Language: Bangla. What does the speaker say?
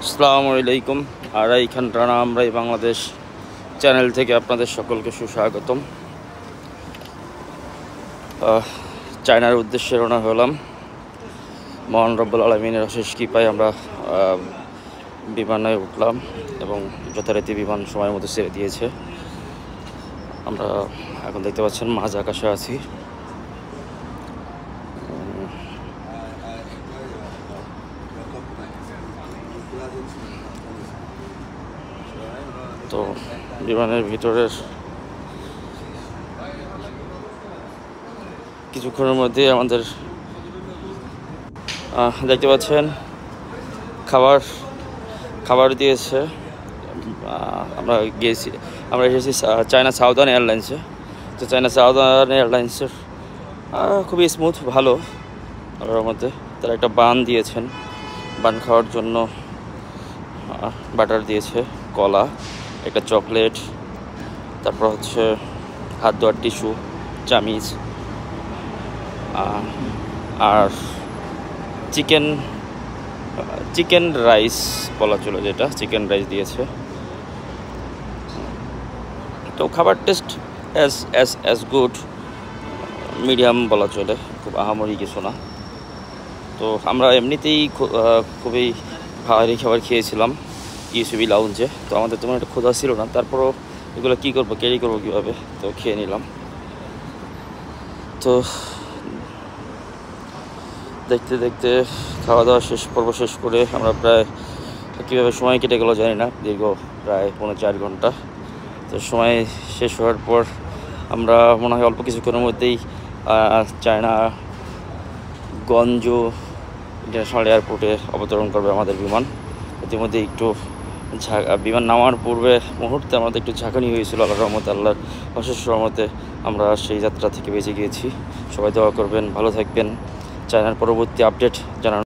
আসসালামু আলাইকুম। আর এইখান রানা আমরাই বাংলাদেশ চ্যানেল থেকে আপনাদের সকলকে সুস্বাগতম। চায়নার উদ্দেশ্যে রওনা হলাম। মহান রব্বুল আলামিনের অশেষ কৃপায় আমরা বিমানে উঠলাম এবং যথারীতি বিমান সময়ের মধ্যে ছেড়ে দিয়েছে। আমরা এখন দেখতে পাচ্ছেন মাঝ আকাশে আছি। তো বিমানের ভিতরের কিছুক্ষণের মধ্যে আমাদের দেখতে পাচ্ছেন খাবার দিয়েছে। আমরা এসেছি চায়না সাউদার্ন এয়ারলাইন্সে। তো চায়না সাউদার্ন এয়ারলাইন্সের খুবই স্মুথ, ভালো। ওর মধ্যে তারা একটা বান দিয়েছেন, বান খাওয়ার জন্য বাটার দিয়েছে, কলা, একটা চকলেট, তারপর হচ্ছে হাত ধোয়ার টিস্যু, চামিচ, আর চিকেন রাইস বলা চলে, যেটা চিকেন রাইস দিয়েছে। তো খাবার টেস্ট অ্যাজ গুড, মিডিয়াম বলা চলে, খুব আহামরি কিছু না। তো আমরা এমনিতেই খুবই ভারী খাবার খেয়েছিলাম ইউসিবি লাউঞ্জে। তো আমাদের তেমন একটা ক্ষুধা ছিল না, তারপরও এগুলো কী করবো, ক্যারি করবো কীভাবে, তো খেয়ে নিলাম। তো দেখতে দেখতে খাওয়া দাওয়া পর্ব শেষ করে আমরা প্রায় কীভাবে সময় কেটে গেলো জানি না, দীর্ঘ প্রায় 4.5 ঘন্টা। তো সময় শেষ হওয়ার পর আমরা মনে হয় অল্প কিছুক্ষণের মধ্যেই চায়না গঞ্জু ইন্টারন্যাশনাল এয়ারপোর্টে অবতরণ করবে আমাদের বিমান। ইতিমধ্যে একটু বিমান নামার পূর্বে মুহূর্তে আমাদের একটু ঝাঁকানি হয়েছিল। আল্লাহর রহমতে, আল্লাহর অশেষ রহমতে আমরা সেই যাত্রা থেকে বেঁচে গিয়েছি। সবাই দোয়া করবেন, ভালো থাকবেন। চায়নার পরবর্তী আপডেট জানানো